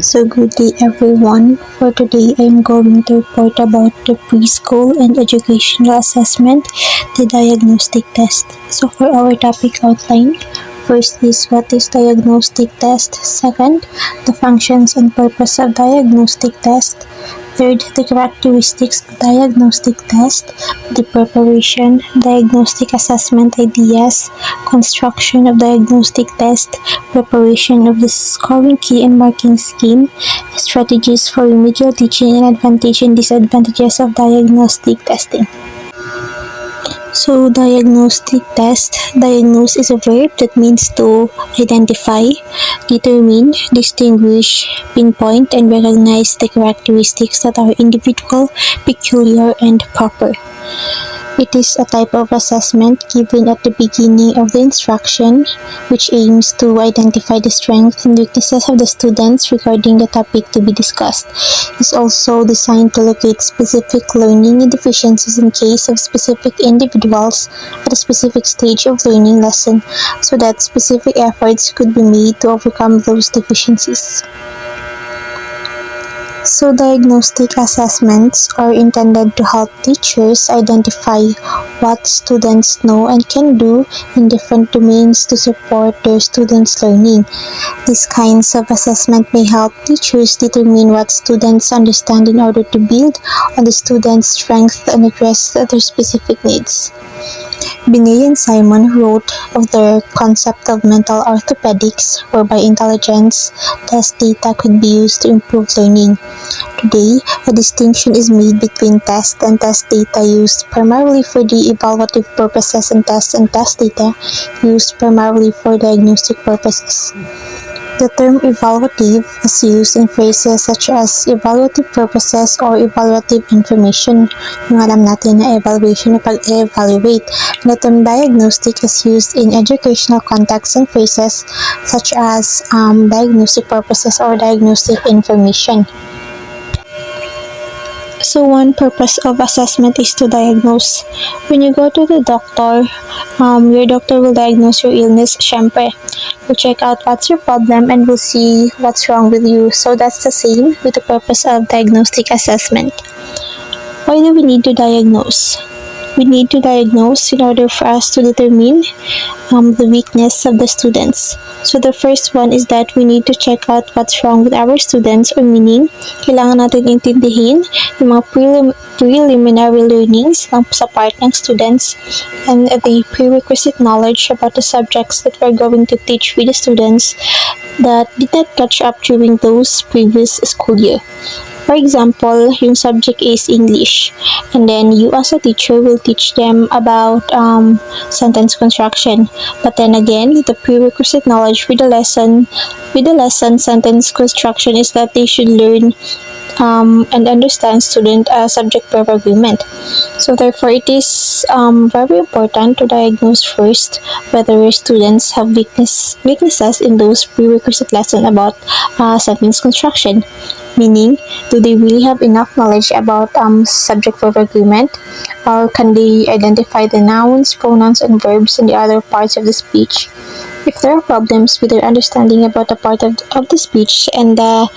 So good day everyone. For today, I am going to report about the preschool and educational assessment, the diagnostic test. So for our topic outline, first is what is diagnostic test. Second, the functions and purpose of diagnostic test. Third, the characteristics of diagnostic test, the preparation, diagnostic assessment ideas, construction of diagnostic test, preparation of the scoring key and marking scheme, strategies for remedial teaching, and advantages and disadvantages of diagnostic testing. So, diagnostic test. Diagnose is a verb that means to identify, determine, distinguish, pinpoint, and recognize the characteristics that are individual, peculiar, and proper. It is a type of assessment given at the beginning of the instruction, which aims to identify the strengths and weaknesses of the students regarding the topic to be discussed. It is also designed to locate specific learning deficiencies in case of specific individuals at a specific stage of learning lesson, so that specific efforts could be made to overcome those deficiencies. So, diagnostic assessments are intended to help teachers identify what students know and can do in different domains to support their students' learning. These kinds of assessment may help teachers determine what students understand in order to build on the students' strengths and address their specific needs. Binet and Simon wrote of their concept of mental orthopedics, whereby intelligence test data could be used to improve learning. Today, a distinction is made between test and test data used primarily for the evaluative purposes and test data used primarily for diagnostic purposes. The term evaluative is used in phrases such as evaluative purposes or evaluative information. Yung alam natin na evaluation na pag-evaluate. And the term diagnostic is used in educational contexts and phrases such as diagnostic purposes or diagnostic information. So one purpose of assessment is to diagnose. When you go to the doctor, your doctor will diagnose your illness, syempre. We'll check out what's your problem and we'll see what's wrong with you. So that's the same with the purpose of diagnostic assessment. Why do we need to diagnose? We need to diagnose in order for us to determine the weakness of the students. So the first one is that we need to check out what's wrong with our students, or meaning, kailangan natin intindihin yung mga preliminary learnings sa part ng students and the prerequisite knowledge about the subjects that we're going to teach with the students that did not catch up during those previous school year. For example, yung subject is English, and then you as a teacher will teach them about sentence construction. But then again, the prerequisite knowledge with the lesson sentence construction is that they should learn and understand student subject-verb agreement. So therefore, it is very important to diagnose first whether your students have weaknesses in those prerequisite lesson about sentence construction. Meaning, do they really have enough knowledge about subject-verb agreement, or can they identify the nouns, pronouns, and verbs in the other parts of the speech? If there are problems with their understanding about the part of the speech and the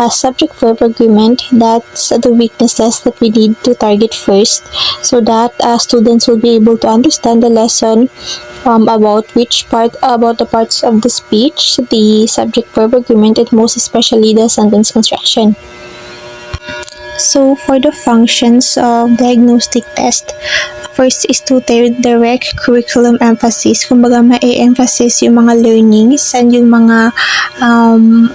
subject-verb agreement, that's the weaknesses that we need to target first, so that students will be able to understand the lesson about the parts of the speech, the subject-verb agreement, and most especially the sentence construction. So for the functions of diagnostic test, first is to direct curriculum emphasis. Kumbaga, ma-emphasize yung mga learnings and yung mga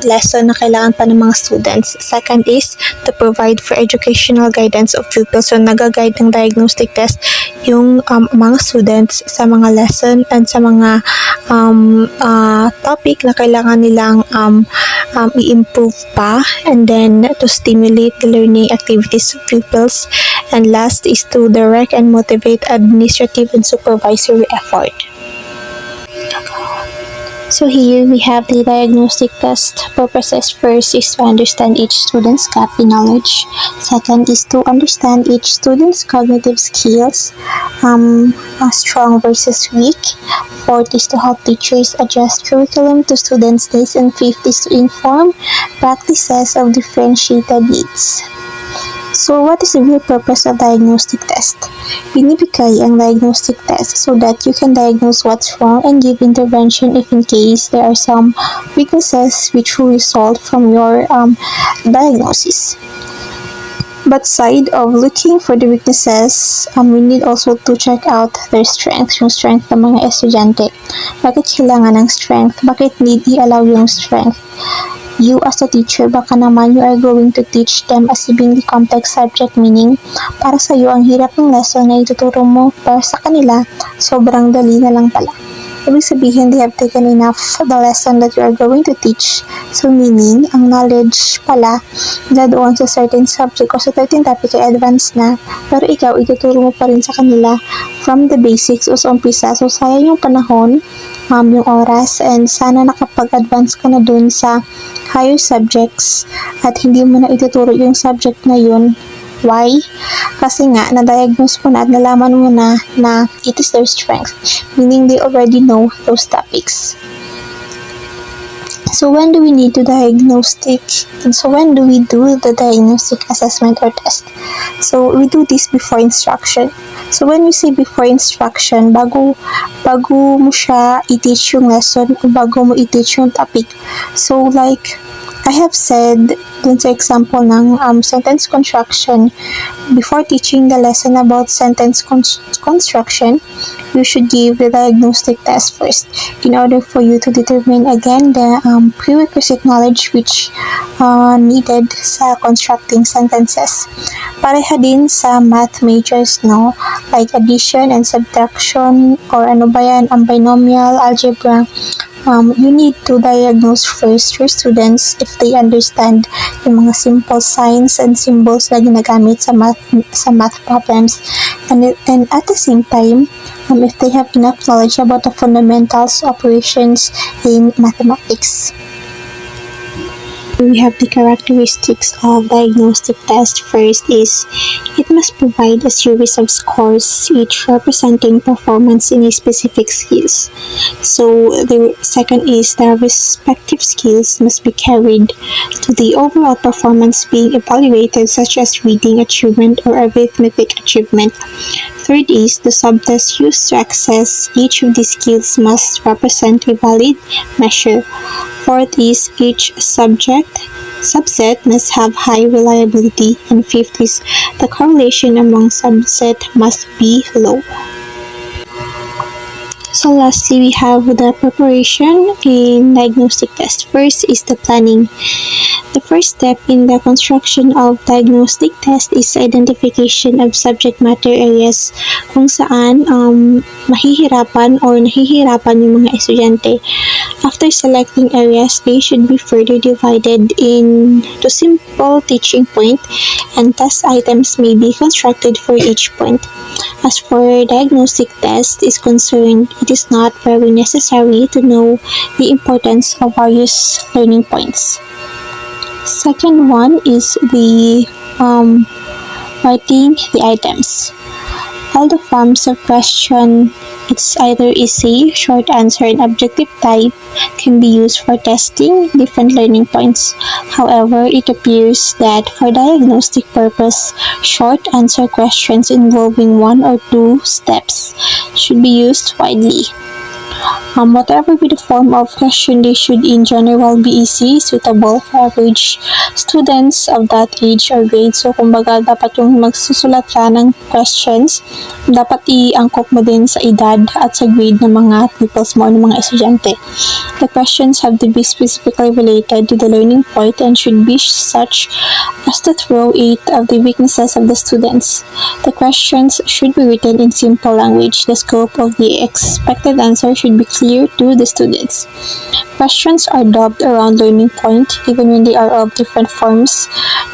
lesson na kailangan pa ng mga students. Second is to provide for educational guidance of pupils. So, nag-guide ng diagnostic test yung mga students sa mga lesson and sa mga topic na kailangan nilang i-improve pa, and then to stimulate the learning activities of pupils. And last is to direct and motivate administrative and supervisory effort. So here we have the diagnostic test purposes. First is to understand each student's gap in knowledge. Second is to understand each student's cognitive skills, strong versus weak. Fourth is to help teachers adjust curriculum to students' needs. And fifth is to inform practices of differentiated needs. So what is the real purpose of diagnostic test? Binibigay ang diagnostic test so that you can diagnose what's wrong and give intervention if in case there are some weaknesses which will result from your diagnosis. But side of looking for the weaknesses, we need also to check out their strength, yung strength ng mga estudyante. Bakit kailangan ng strength? Bakit need i-allow yung strength? You as a teacher, baka naman you are going to teach them a seemingly complex subject, meaning para sa iyo ang hirap ng lesson na ituturo mo, para sa kanila sobrang dali na lang pala. Ibig sabihin, they have taken enough the lesson that you are going to teach. So meaning, ang knowledge pala na doon sa certain subject o sa certain topic ay advanced na, pero ikaw ituturo mo pa rin sa kanila from the basics o sa umpisa. So sayang yung panahon, yung oras, and sana nakapag-advance ka na dun sa higher subjects at hindi mo na ituturo yung subject na yun. Why? Kasi nga, na-diagnose mo na at nalaman mo na it is their strength, meaning they already know those topics. So when do we need to diagnostic? And so when do we do the diagnostic assessment or test? So we do this before instruction. So when we say before instruction, bago mo siya i-teach yung lesson o bago mo i-teach yung topic. So like I have said dun sa example ng sentence construction, before teaching the lesson about sentence construction, you should give the diagnostic test first in order for you to determine again the prerequisite knowledge which needed sa constructing sentences. Pareha din sa math majors, no? Like addition and subtraction or ano ba yan, binomial, algebra. You need to diagnose first your students if they understand yung mga simple signs and symbols na ginagamit sa math problems, and at the same time, if they have enough knowledge about the fundamentals operations in mathematics. We have the characteristics of diagnostic test. First is it must provide a series of scores, each representing performance in a specific skills. So the second is the respective skills must be carried to the overall performance being evaluated, such as reading achievement or arithmetic achievement. Third is the subtest used to access each of these skills must represent a valid measure. Fourth is each subset must have high reliability. And fifth is the correlation among subset must be low. So lastly, we have the preparation in diagnostic test. First is the planning. The first step in the construction of diagnostic test is identification of subject matter areas kung saan mahihirapan or nahihirapan yung mga estudyante. After selecting areas, they should be further divided into simple teaching point, and test items may be constructed for each point. As for diagnostic test is concerned, it is not very necessary to know the importance of various learning points. Second one is the writing the items. All the forms of question, it's either essay, short answer, and objective type, can be used for testing different learning points. However, it appears that for diagnostic purpose, short answer questions involving one or two steps should be used widely. Whatever be the form of question, they should in general be easy, suitable for average students of that age or grade. So, kumbaga, dapat yung magsusulat ka ng questions, dapat iangkop mo din sa edad at sa grade ng mga pupils mo, ng mga estudyante. The questions have to be specifically related to the learning point and should be such as to throw out of the weaknesses of the students. The questions should be written in simple language. The scope of the expected answer should be clear to the students. Questions are dubbed around learning point even when they are of different forms.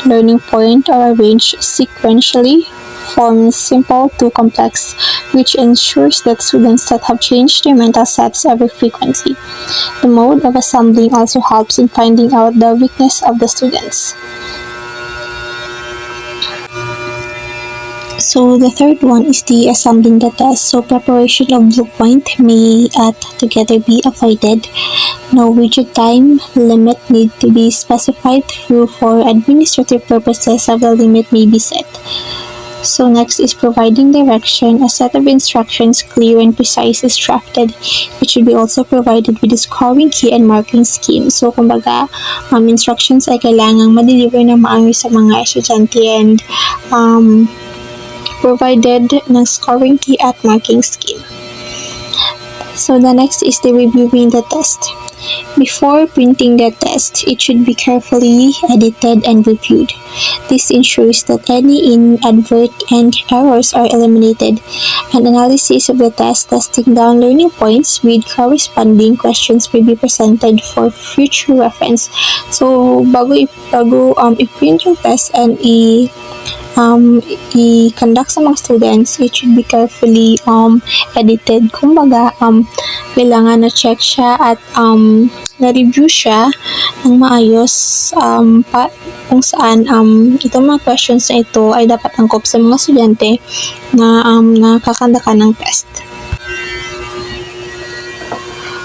Learning point are arranged sequentially from simple to complex, which ensures that students that have changed their mental sets very frequently. The mode of assembling also helps in finding out the weakness of the students. So the third one is the assembling the test. So preparation of blue point may together be avoided. No rigid time limit need to be specified through for administrative purposes of the limit may be set. So next is providing direction. A set of instructions, clear and precise, is drafted. It should be also provided with a scoring key and marking scheme. So kumbaga, instructions ay kailangang ma-deliver na maayos sa mga estudyante and provided ng scoring key at marking scheme. So the next is the reviewing the test. Before printing the test, it should be carefully edited and reviewed. This ensures that any inadvertent errors are eliminated. An analysis of the test, testing down learning points with corresponding questions may be presented for future reference. So bago i-print yung test and i-conduct sa mga students, it should be carefully edited. Kumbaga, kailangan na-check siya at na-review siya ng maayos kung saan itong mga questions na ito ay dapat angkop sa mga estudyante na nakakandaka ng test.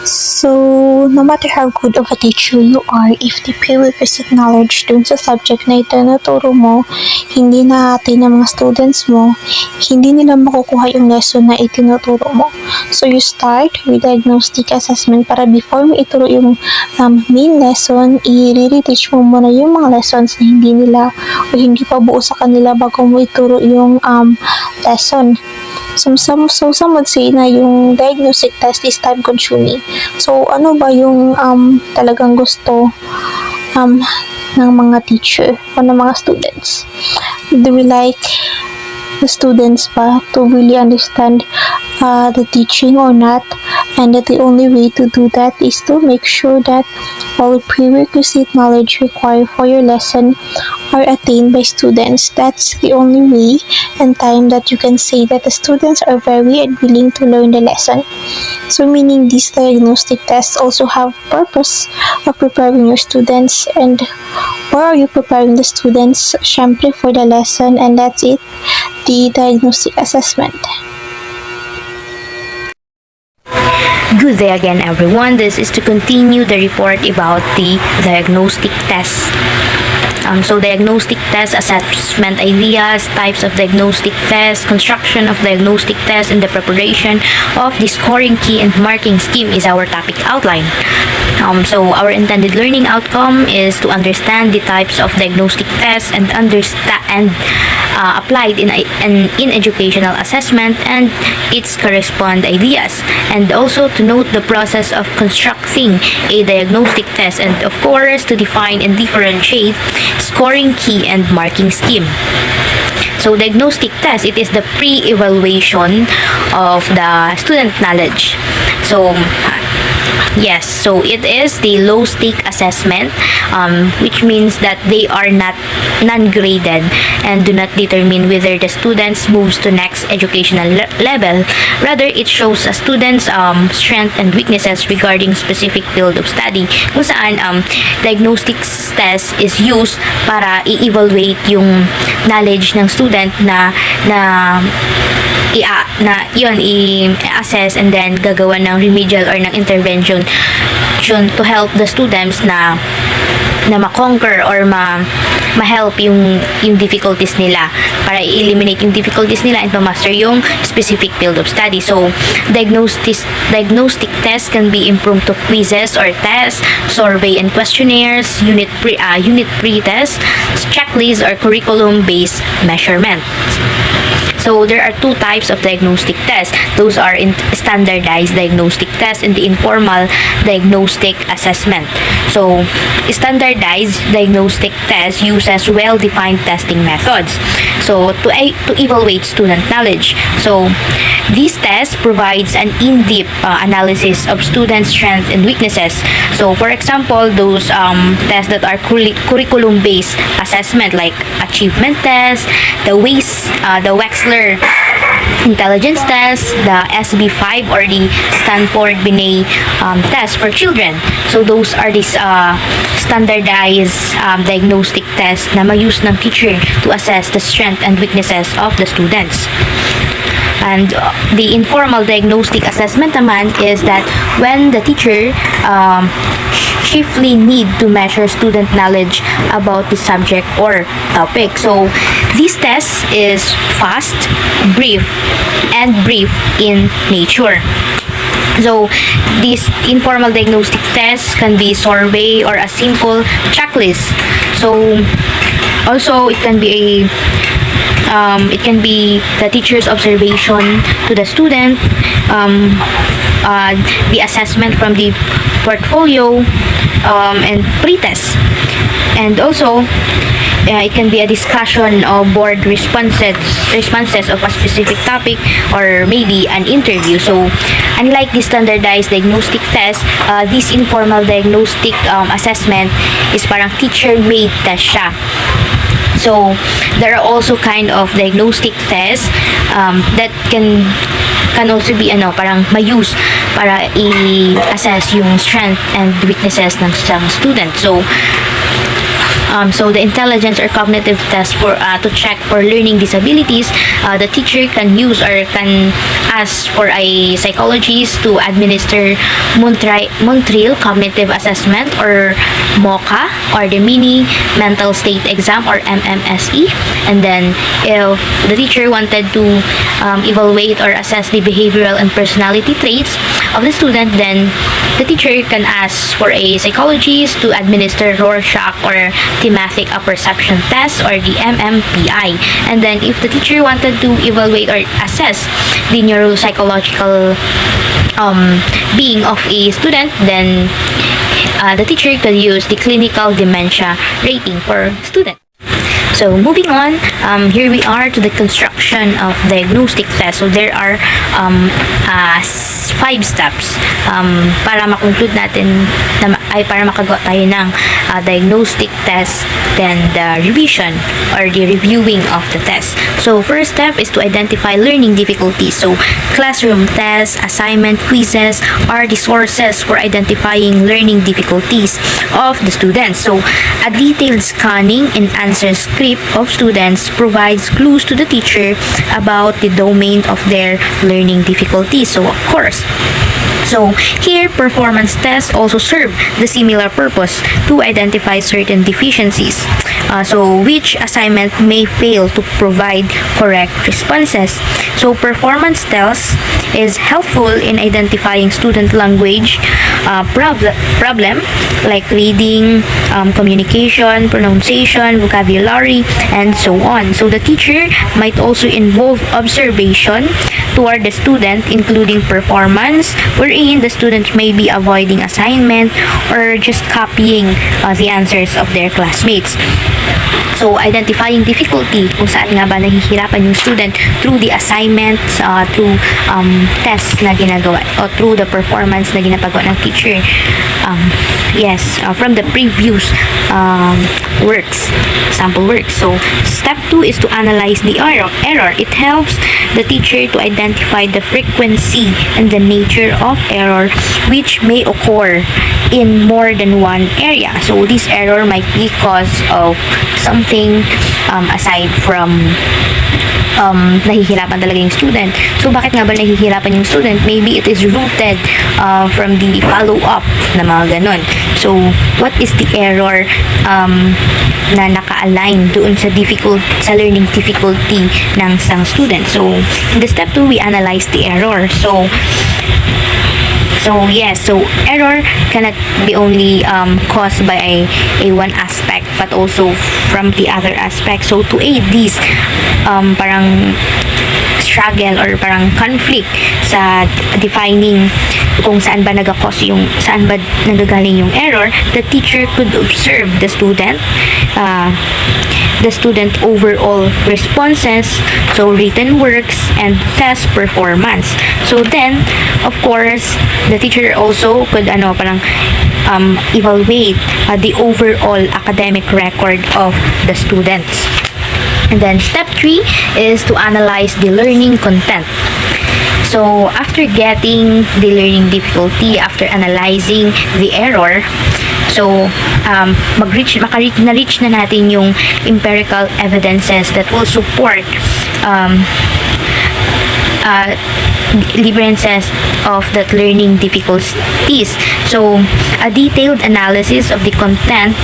So, no matter how good of a teacher you are, if the prerequisite knowledge dun sa subject na ito na turo mo, hindi natin ng mga students mo, hindi nila makukuha yung lesson na itinuturo mo. So, you start with diagnostic assessment para before mo ituro yung main lesson, i-reteach mo muna yung mga lessons na hindi nila o hindi pa buo sa kanila bago mo ituro yung lesson. So some would say na yung diagnostic test is time consuming. So, ano ba yung talagang gusto ng mga teacher o ng mga students? Do we like the students ba to really understand the teaching or not? And that the only way to do that is to make sure that all prerequisite knowledge required for your lesson are attained by students. That's the only way and time that you can say that the students are very and willing to learn the lesson. So meaning these diagnostic tests also have purpose of preparing your students. And where are you preparing the students? Syempre for the lesson, and that's it, the diagnostic assessment. Good day again, everyone. This is to continue the report about the diagnostic tests. So diagnostic test, assessment ideas, types of diagnostic tests, construction of diagnostic tests, and the preparation of the scoring key and marking scheme is our topic outline. So our intended learning outcome is to understand the types of diagnostic tests and understand applied in educational assessment and its correspond ideas, and also to note the process of constructing a diagnostic test, and of course to define and differentiate scoring key and marking scheme. So diagnostic test, it is the pre-evaluation of the student knowledge. So yes, so it is the low stake assessment, which means that they are not non-graded and do not determine whether the students moves to next educational level. Rather, it shows a student's strength and weaknesses regarding specific field of study, kung saan diagnostic test is used para i-evaluate yung knowledge ng student na i-assess and then gagawa ng remedial or ng intervention to help the students na ma-conquer or ma-help yung difficulties nila, para i-eliminate yung difficulties nila and ma-master yung specific field of study. So diagnostic tests can be improved to quizzes or tests, survey and questionnaires, unit pre-test, checklists, or curriculum-based measurement. So there are two types of diagnostic tests. Those are standardized diagnostic tests and the informal diagnostic assessment. So standardized diagnostic test uses well-defined testing methods. So to evaluate student knowledge. So this test provides an in-depth analysis of student strengths and weaknesses. So for example, those tests that are curriculum-based assessment like achievement test, the Wechsler intelligence test, the SB5 or the Stanford Binet test for children. So those are these standardized diagnostic tests na ma-use ng teacher to assess the strength and weaknesses of the students. And the informal diagnostic assessment naman is that when the teacher chiefly need to measure student knowledge about the subject or topic. So this test is fast, brief, and brief in nature. So this informal diagnostic test can be survey or a simple checklist. So also it can be the teacher's observation to the student, the assessment from the portfolio, and pretest. And also, it can be a discussion of board responses of a specific topic, or maybe an interview. So, unlike the standardized diagnostic test, this informal diagnostic assessment is parang teacher-made test siya. So, there are also kind of diagnostic tests that can also be parang ma-use para i-assess yung strength and weaknesses ng isang student. So the intelligence or cognitive test for to check for learning disabilities, the teacher can use or can ask for a psychologist to administer Montreal Cognitive Assessment or MOCA, or the Mini Mental State Exam or MMSE. And then if the teacher wanted to evaluate or assess the behavioral and personality traits of the student, then the teacher can ask for a psychologist to administer Rorschach or thematic apperception test or the MMPI. And then if the teacher wanted to evaluate or assess the neuropsychological being of a student, then the teacher could use the clinical dementia rating for student. So moving on, here we are to the construction of diagnostic test. So there are 5 steps para makonclude natin para makagawa tayo ng diagnostic test, then the revision or the reviewing of the test. So first step is to identify learning difficulties. So classroom tests, assignment, quizzes are the sources for identifying learning difficulties of the students. So a detailed scanning and answer script of students provides clues to the teacher about the domain of their learning difficulties. So of course, here performance tests also serve the similar purpose to identify certain deficiencies. Which assignment may fail to provide correct responses. So performance tests is helpful in identifying student language problem like reading, communication, pronunciation, vocabulary, and so on. So the teacher might also involve observation toward the student, including performance, wherein the student may be avoiding assignment or just copying the answers of their classmates. So, identifying difficulty, kung saan nga ba nahihirapan yung student through the assignments, through tests na ginagawa, or through the performance na ginapagawa ng teacher. From the previous works, sample works. So, step 2 is to analyze the error. It helps the teacher to identify the frequency and the nature of error which may occur in more than one area. So, this error might be cause of something aside from nahihirapan talaga yung student. So, bakit nga ba nahihirapan yung student? Maybe it is rooted from the follow-up na mga ganon. So, what is the error na naka-align doon sa learning difficulty ng isang student? So, in the step 2, we analyze the error. So error cannot be only caused by a one aspect, but also from the other aspect. So to aid these parang struggle or parang conflict sa defining kung saan ba saan ba nagagaling yung error, the teacher could observe the student overall responses, so written works and test performance. So then, of course, the teacher also could evaluate the overall academic record of the students. And then step 3 is to analyze the learning content. So, after getting the learning difficulty, after analyzing the error, so, na-reach na natin yung empirical evidences that will support differences of that learning difficulties. So, a detailed analysis of the content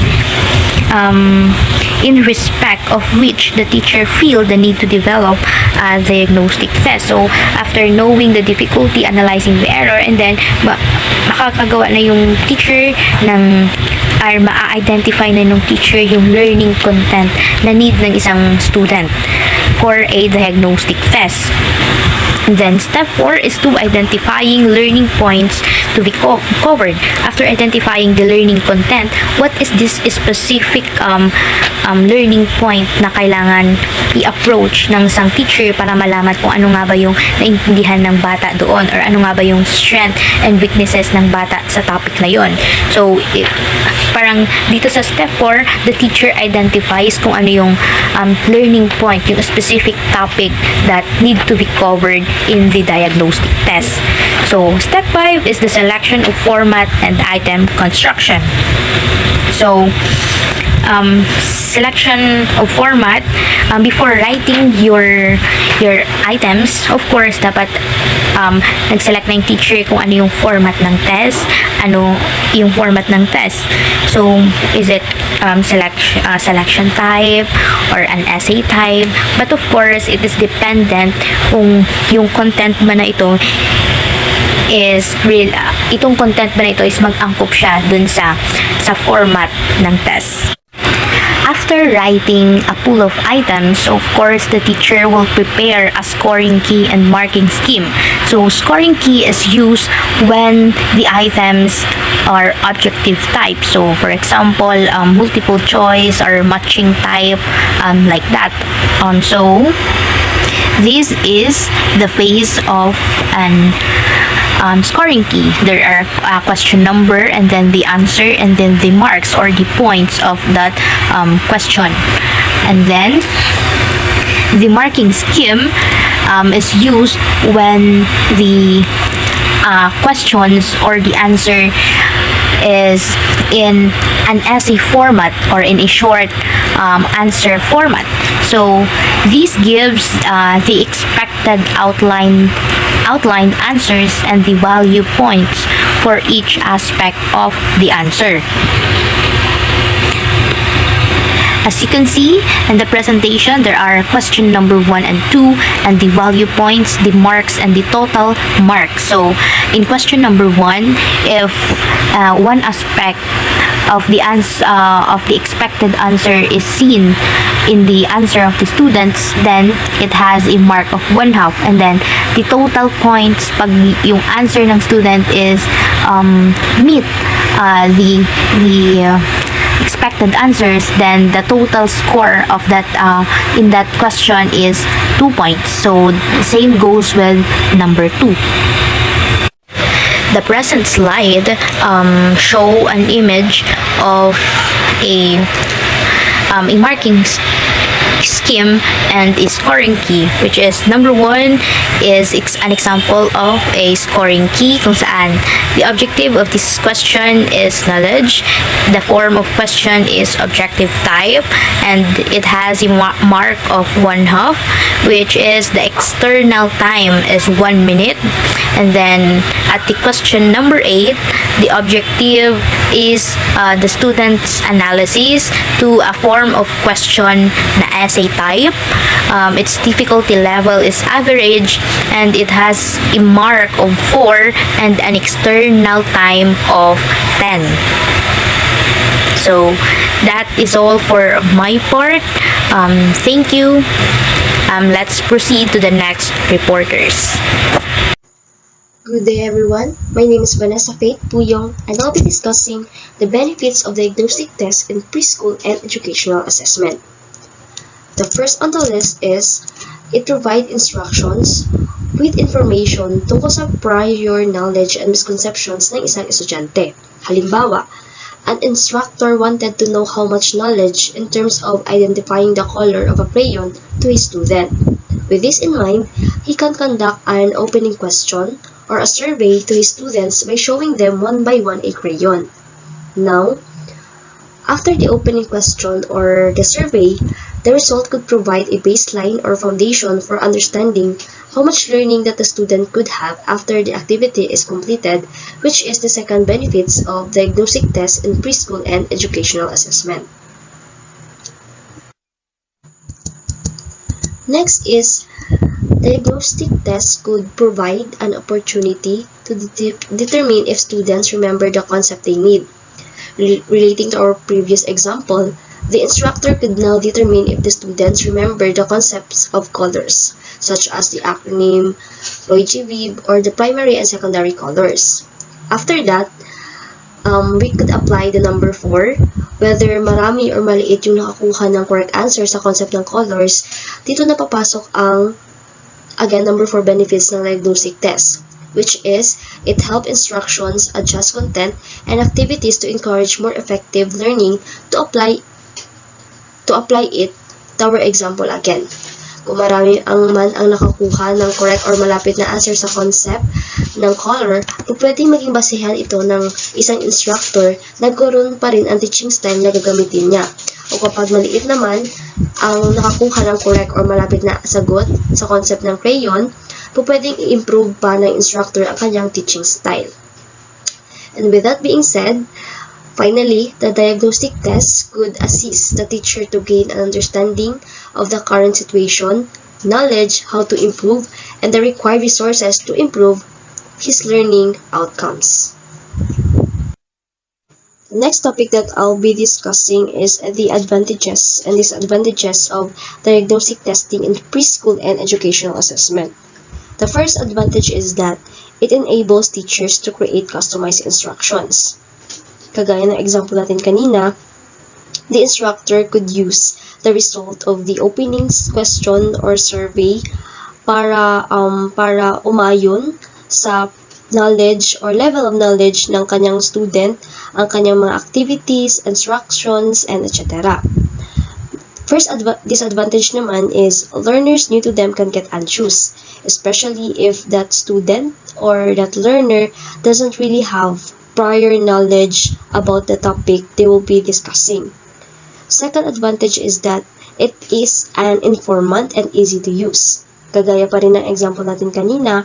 in respect of which the teacher feel the need to develop a diagnostic test. So, after knowing the difficulty, analyzing the error, and then makakagawa na yung teacher or ma-identify na yung teacher yung learning content na need ng isang student for a diagnostic test. And then step 4 is to identifying learning points to be covered. After identifying the learning content, what is this specific learning point na kailangan i-approach ng isang teacher para malaman kung ano nga ba yung naintindihan ng bata doon, or ano nga ba yung strength and weaknesses ng bata sa topic na yon. So, parang dito sa step 4, the teacher identifies kung ano yung learning point, yung specific topic that need to be covered in the diagnostic test. So, step 5 is the selection of format and item construction. So, selection of format, before writing your items, of course, dapat nag-select na yung teacher kung ano yung format ng test, ano yung format ng test. So, is it selection type or an essay type? But of course, it is dependent kung yung content ba na ito is real, itong content ba na ito is mag-angkop siya dun sa format ng test. After writing a pool of items, of course, the teacher will prepare a scoring key and marking scheme. So, scoring key is used when the items are objective type. So, for example, multiple choice or matching type, like that. So, this is the phase of an scoring key. There are question number, and then the answer, and then the marks or the points of that question. And then the marking scheme is used when the questions or the answer is in an essay format or in a short answer format. So this gives the expected outlined answers and the value points for each aspect of the answer. As you can see in the presentation, there are question number 1 and 2, and the value points, the marks, and the total marks. So, in question number 1, if one aspect of the expected answer is seen in the answer of the students, then it has a mark of 1/2, and then the total points pag yung answer ng student is meet the expected answers, then the total score of that in that question is 2 points. So the same goes with number 2. The present slide show an image of a marking scheme and a scoring key, which is number 1 is an example of a scoring key kung saan the objective of this question is knowledge, the form of question is objective type, and it has a mark of 1/2, which is the external time is 1 minute. And then at the question number 8, the objective is the student's analysis to a form of question na essay type. Its difficulty level is average, and it has a mark of 4 and an external time of 10. So that is all for my part. Thank you. Let's proceed to the next reporters. Good day everyone, my name is Vanessa Faith Puyong and I'll be discussing the benefits of diagnostic tests in preschool and educational assessment. The first on the list is, it provides instructions with information tungkol sa prior knowledge and misconceptions ng isang estudyante. Halimbawa, an instructor wanted to know how much knowledge in terms of identifying the color of a crayon to his student. With this in mind, he can conduct an opening question or a survey to his students by showing them one by one a crayon. Now, after the opening question or the survey, the result could provide a baseline or foundation for understanding how much learning that the student could have after the activity is completed, which is the second benefits of diagnostic tests in preschool and educational assessment. Next is, diagnostic tests could provide an opportunity to determine if students remember the concept they need. Relating to our previous example, the instructor could now determine if the students remember the concepts of colors, such as the acronym, LOGV, or the primary and secondary colors. After that, we could apply the number 4, whether marami or maliit yung nakakuha ng correct answer sa concept ng colors. Dito na papasok ang, again, number 4 benefits ng diagnostic test, which is, it helps instructions adjust content and activities to encourage more effective learning to apply it to our example again. Kung marami ang nakakuha ng correct or malapit na answer sa concept ng color, pwedeng maging basihan ito ng isang instructor na ganoon pa rin ang teaching style na gagamitin niya. O kapag maliit naman ang nakakuha ng correct or malapit na sagot sa concept ng crayon, pwedeng i-improve pa ng instructor ang kanyang teaching style. And with that being said, finally, the diagnostic test could assist the teacher to gain an understanding of the current situation, knowledge how to improve, and the required resources to improve his learning outcomes. The next topic that I'll be discussing is the advantages and disadvantages of diagnostic testing in preschool and educational assessment. The first advantage is that it enables teachers to create customized instructions. Kagaya ng example natin kanina, the instructor could use the result of the opening question or survey para umayon sa knowledge or level of knowledge ng kanyang student, ang kanyang mga activities, instructions, and etc. First disadvantage naman is learners new to them can get anxious, especially if that student or that learner doesn't really have prior knowledge about the topic they will be discussing. Second advantage is that it is an informant and easy to use. Kagaya pa rin ng example natin kanina,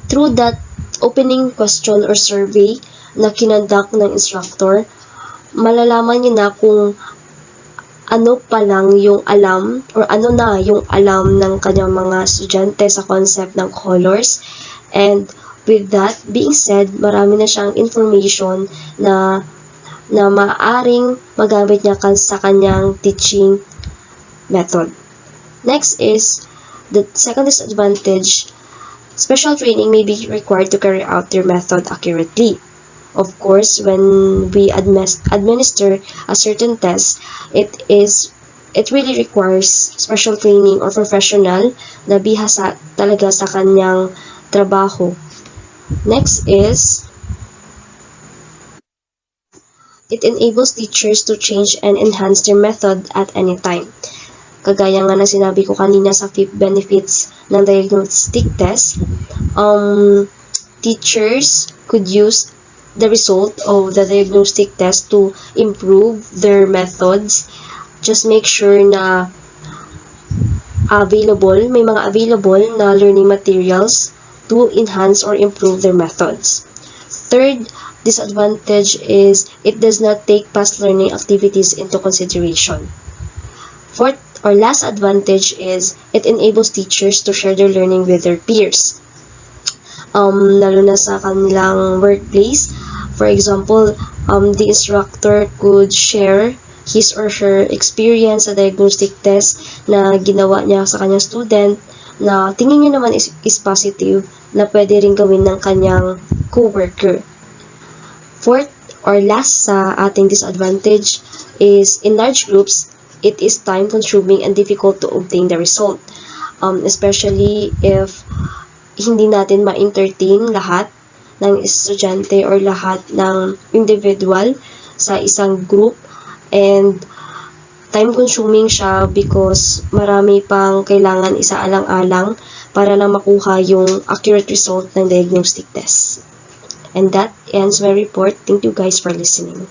through that opening question or survey na kinonduct ng instructor, malalaman niyo na kung ano pa lang yung alam or ano na yung alam ng kanyang mga estudyante sa concept ng colors. And with that being said, marami na siyang information na maaaring magamit niya sa kanyang teaching method. Next is the second disadvantage. Special training may be required to carry out their method accurately. Of course, when we administer a certain test, it really requires special training or professional na bihasa talaga sa kanyang trabaho. Next is, it enables teachers to change and enhance their method at any time. Kagaya nga na sinabi ko kanina sa fifth benefits ng diagnostic test, teachers could use the result of the diagnostic test to improve their methods. Just make sure na may mga available na learning materials to enhance or improve their methods. Third disadvantage is it does not take past learning activities into consideration. Fourth or last advantage is it enables teachers to share their learning with their peers. Lalo na sa kanilang workplace. For example, the instructor could share his or her experience sa diagnostic test na ginawa niya sa kanyang student na tingin niya naman is positive na pwede rin gawin ng kanyang coworker. Fourth or last sa ating disadvantage is in large groups, it is time-consuming and difficult to obtain the result. Especially if hindi natin ma-entertain lahat ng estudyante or lahat ng individual sa isang group, and time-consuming siya because marami pang kailangan isaalang-alang para lang makuha yung accurate result ng diagnostic test. And that ends my report. Thank you guys for listening.